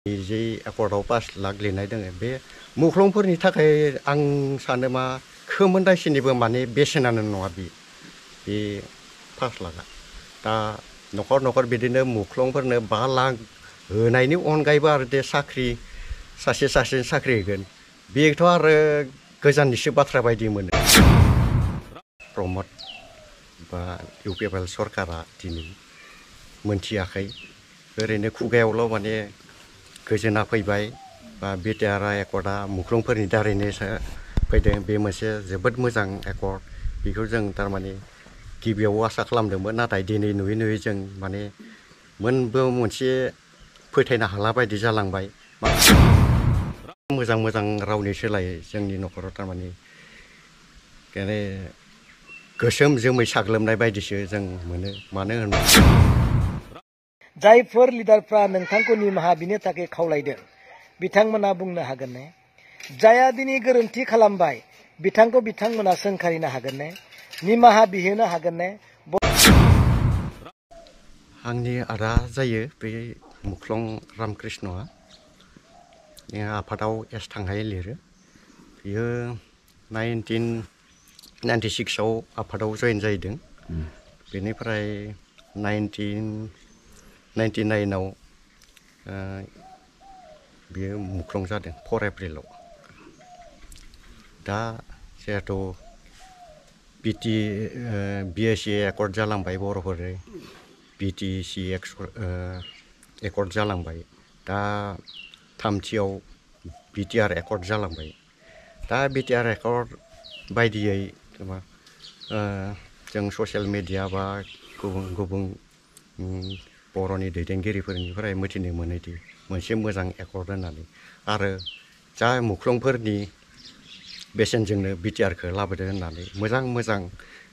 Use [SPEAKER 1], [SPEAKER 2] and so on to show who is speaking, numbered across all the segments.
[SPEAKER 1] जे एकर्डआव 5 लाख लिरनाय दङ बे मुख्लंफोरनि थाखाय आं सानो मा खोमोनदायसिनिबो माने बेसेनानो नङा बे 5 लाखआ दा न'खर न'खर बिदिनो मुख्लंफोरनो 5 लाख होनायनि अनगायैबो आरो दे साख्रि सासे साख्रि होगोन बेथ' आरो गोजाननिसो बाथ्रा बायदि मोनो प्रमद बा इउपिएफएल सरकारा दिनै मोनथियाखै ओरैनो खुगायावल' माने गोजोना फैबाय बा बिटिआर एकर्डआ मुख्लंफोरनि दारैनो फैदों बे मोनसे जोबोद मोजां एकर्ड बेखौ जों थारमाने गिबियाव आसा खालामदोंमोन नाथाय दिनै नुयै जों माने मोनबो मोनसे फोथायनो हाला बायदि जालांबाय मोजां रावनि सोलायै जोंनि न'खराव थारमाने गोसोम जोमै साग्लोबनाय बायदिसो जों मोनो मानो होनबा
[SPEAKER 2] जायफोर लिडारफ्रा नोंथांखौ निमाहा बिनो थाखाय खावलायदों बिथांमोना बुंनो हागोन ने जाया दिनै गोरोन्थि खालामबाय बिथांखौ बिथांमोना सोंखारिनो हागोन ने निमाहा बिहोनो हागोन ने
[SPEAKER 1] आंनि आदा जायो बे मुख्लं रामकृष्णआ आफादाव एस थांहाय लिरो बियो 1996आव आफादाव जयेन जाहैदों बेनिफ्राय 1999आव बियो मुख्लं जादों 4 एप्रिलाव दा जिहेतु बिएसि एकर्ड जालांबाय बर'फोर बिटिसि एकर्ड जालांबाय दा थामथियाव बिटिआर एकर्ड जालांबाय दा बिटिआर एकर्ड बायदियै जों ससियेल मिडिया बा गुबुन बर'नि दैदेनगिरिफोरनिफ्राय मिथिनो मोनोदि मोनसे मोजां एकर्ड होननानै आरो जा मुख्लंफोरनि बेसेनजोंनो बिटिआरखौ लाबोदो होननानै मोजां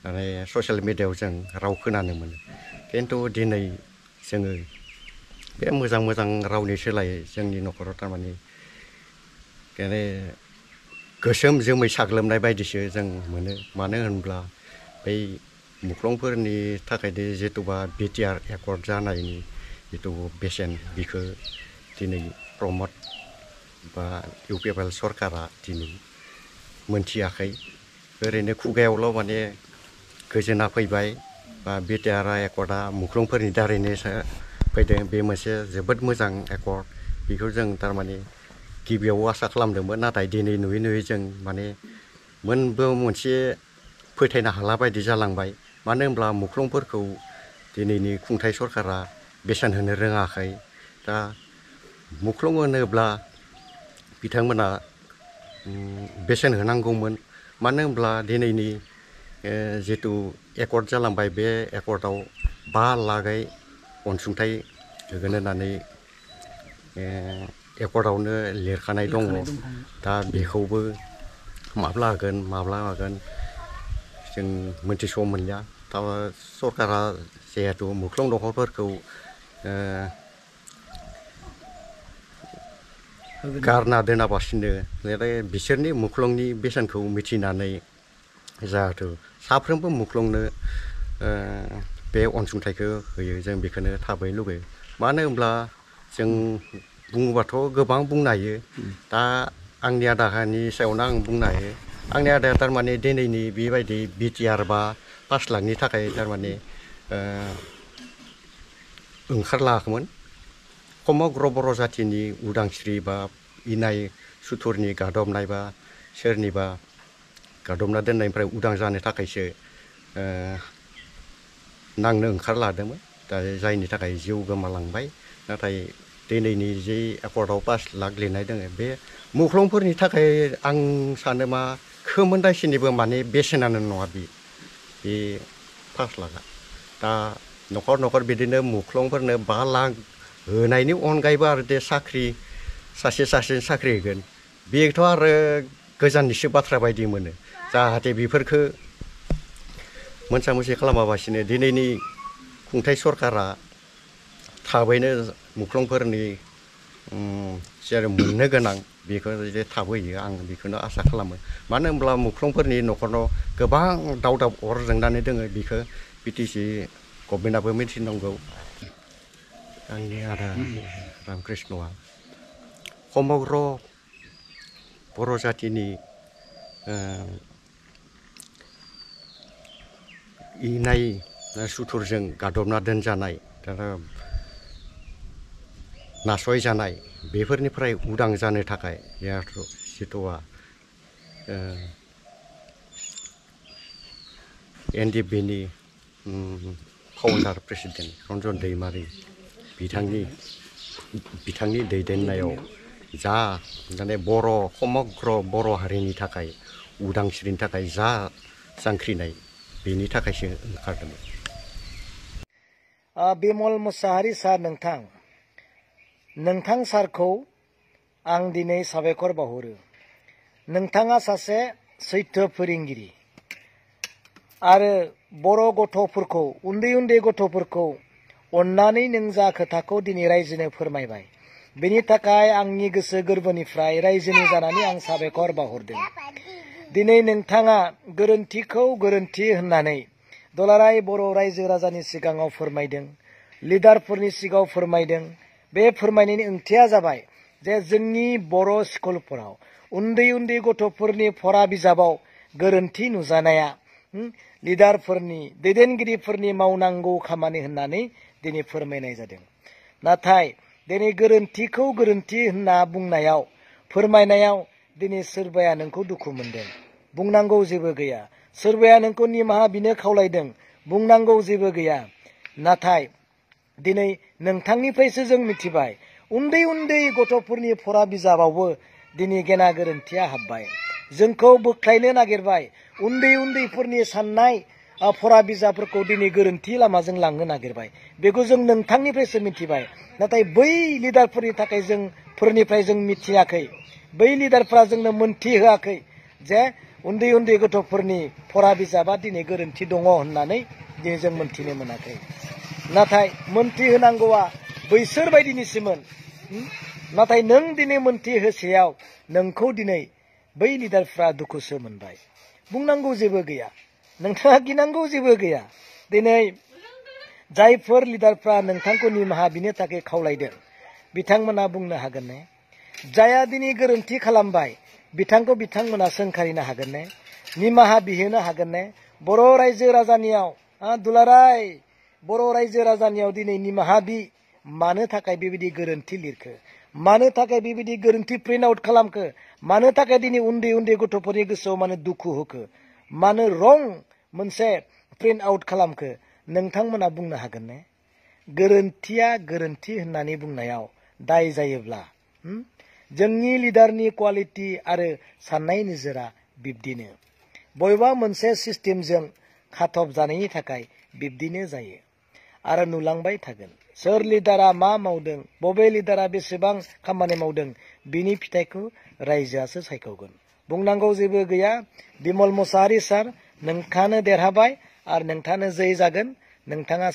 [SPEAKER 1] माने ससियेल मिडियायाव जों राव खोनानो मोनो खिन्थु दिनै जोङो बे मोजां रावनि सोलायै जोंनि न'खराव थारमाने गोसोम जोमै साग्लोबनाय बायदिसो जों मोनो मानो होनब्ला बै मुख्लंफोरनि थाखायनो जिथुबा बिटिआर एकर्ड जानायनि जिथु बेसेन बिखौ दिनै प्रमद बा इउपिएफएल सरकारा दिनै मोनथियाखै ओरैनो खुगायावल' माने गोजोना फैबाय बा बिटिआर एकर्डआ मुख्लंफोरनि दारैनो फैदों बे मोनसे जोबोद मोजां एकर्ड बेखौ जों थारमाने गिबियाव आसा खालामदोंमोन नाथाय दिनै नुयै जों माने मोनबो मोनसे फोथायनो हाला बायदि जालांबाय मानो होनब्ला मुख्लंफोरखौ दिनैनि खुंथाय सरकारा बेसेन होनो रोङाखै दा मुख्लं होनोब्ला बिथांमोना बेसेन होनांगौमोन मानो होनब्ला दिनैनि जितु एकर्ड जालांबाय बे एकर्डआव 5 लाखै अनसुंथाइ होगोन होननानै एकर्डआवनो लिरखानाय दङ दा बेखौबो माब्ला होगोन जों मोनथिस' मोनलिया दा सरकारा जिहेतु मुख्लं न'खरफोरखौ गारना दोनाबासिनो बिसोरनि मुख्लंनि बेसेनखौ मिथिनानै जाहाथे साफ्रोमबो मुख्लंनो बे अनसुंथाइखौ होयो जों बेखौनो थाबै लुगैयो मानो होनब्ला जों बुङोबाथ' गोबां बुंनो हायो दा आंनि आदानि सायावनो आं बुंनो हायो आंनि आदाया थारमाने दिनैनि बेबायदि बिटिआर बा 5 लाखनि थाखाय थारमाने ओंखारलाङाखैमोन समग्र बर' जाथिनि उदांस्रि बा इनाय सुथुरनि गादबनाय बा सोरनिबा गादबना दोननायनिफ्राय उदां जानो थाखायसो नांनो ओंखारलादोंमोन दा जायनि थाखाय जिउ गोमालांबाय नाथाय दिनैनि जे एकर्डआव 5 लाख लिरनाय दङ बे मुख्लंफोरनि थाखाय आं सानो मा खोमोनदायसिनिबो माने बेसेनानो नङा बे 5 लाखआ दा न'खर बिदिनो मुख्लंफोरनो 5 लाख होनायनि अनगायैबो आरो दे साख्रि सासे साख्रि होगोन बेथ' आरो गोजाननिसो बाथ्रा बायदि मोनो जाहाथे बेफोरखौ मोनसे खालामाबासिनो दिनैनि खुंथाय सरकारा थाबैनो मुख्लंफोरनि जेरै मोननो गोनां बेखौ जे थाब होयो आं बेखौनो आसा खालामो मानो होनब्ला मुख्लंफोरनि न'खराव गोबां दावदाब अर जोंनानै दङ बेखौ बिटिसि गभर्नमेन्टआबो मिथिनांगौ आंनि आदा रामकृष्णआ समग्र बर' जातिनि इनाय सुथुरजों गादबना दोनजानाय नासयजानाय बेफोरनिफ्राय उदां जानो थाखाय जिथुआ NDPनि फाउन्डार प्रेसिडेन्ट रन्जन दैमारि बिथांनि दैदेननायाव जा माने समग्र बर' हारिनि थाखाय उदांस्रिनि थाखाय जा जांख्रिनाय बेनि थाखायसो ओंखारदोंमोन।
[SPEAKER 2] बिमल मुसाहारि सार नोंथां सारखौ आं दिनै साबायखर बावहरो। नोंथाङा सासे सैथो फोरोंगिरि आरो बर' गथ'फोरखौ उन्दै गथ'फोरखौ अन्नानै नों जा खोथाखौ दिनै रायजोनो फोरमायबाय बेनि थाखाय आंनि गोसो गोरबोनिफ्राय रायजोनि जानानै आं साबायखर बावहरदों। दिनै नोंथाङा गोरोन्थिखौ गोरोन्थि होननानै दुलाराय बर' रायजो राजानि सिगाङाव फोरमायदों, लिडारफोरनि सिगाङाव फोरमायदों। बे फोरमायनायनि ओंथिया जाबाय जे जोंनि बर' स्कुलफोराव उन्दै गथ'फोरनि फरा बिजाबाव गोरोन्थि नुजानाया लिडारफोरनि दैदेनगिरिफोरनि मावनांगौ खामानि होननानै दिनै फोरमायनाय जादों। नाथाय दिनै गोरोन्थिखौ गोरोन्थि होनना बुंनायाव फोरमायनायाव दिनै सोरबाया नोंखौ दुखु मोनदों, बुंनांगौ जेबो गैया। सोरबाया नोंखौ निमाहा बिनो खावलायदों, बुंनांगौ जेबो गैया। नाथाय दिनै नोंथांनिफ्रायसो जों मिथिबाय उन्दै गथ'फोरनि फरा बिजाबावबो दिनै गेना गोरोन्थिया हाबबाय। जोंखौ बोख्लायनो नागिरबाय। उन्दैफोरनि साननाय फरा बिजाबफोरखौ दिनै गोरोन्थि लामाजों लांनो नागिरबाय। बेखौ जों नोंथांनिफ्रायसो मिथिबाय। नाथाय बै लिडारफोरनि थाखाय फोरनिफ्राय जों मिथियाखै। बै लिडारफोरा जोंनो मोनथि होआखै जे उन्दै गथ'फोरनि फरा बिजाबा दिनै गोरोन्थि दङ होननानै दिनै जों मोनथिनो मोनाखै। नाथाय मोनथि होनांगौआ बैसोर बायदिनिसोमोन। नाथाय नों दिनै मोनथि होसेयाव नोंखौ दिनै बै लिडारफ्रा दुखुसो मोनबाय। बुंनांगौ जेबो गैया, नोंथाङा गिनांगौ जेबो गैया। दिनै जायफोर लिडारफ्रा नोंथांखौ निमाहा बिनो थाखाय खावलायदों बिथांमोना बुंनो हागोन ने? जाया दिनै गोरोन्थि खालामबाय बिथांमोना सोंखारिनो हागोन ने? निमाहा बिहोनो हागोन ने? बर' रायजो राजानियाव दुलाराय बर' रायजो राजानियाव दिनै निमाहा मानो थाखाय बेबायदि गोरोन्थि लिरखो? मानो थाखाय बेबायदि गोरोन्थि प्रिन्ट आउट खालामखो? मानो थाखाय दिनै उन्दै गथ'फोरनि गोसोआव मानो दुखु होखो? मानो रं मोनसे प्रिन्ट आउट खालामखो? नोंथांमोना बुंनो हागोन ने? गोरोन्थिया गोरोन्थि होननानै बुंनायाव दाय जायोब्ला जोंनि लिडारनि क्वालिटि आरो साननाय नोजोरा बिब्दिनो बबेबा मोनसे सिस्टेमजों खाथब जानायनि थाखाय बिब्दिनो जायो आरो नुलांबाय थागोन। सोर लिडारा मा मावदों, बबे लिडारा बेसेबां खामानि मावदों बिनि फिथाइखौ रायजोआसो सायख'गोन। बुंनांगौ जेबो गैया। बिमल मुसाहारि सार, नोंथाङानो देरहाबाय आरो नोंथाङानो जै जागोन। नोंथाङा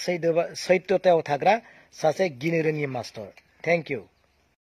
[SPEAKER 2] सैथोतायाव थाग्रा सासे गिनो रोङि मास्टार। Thank you.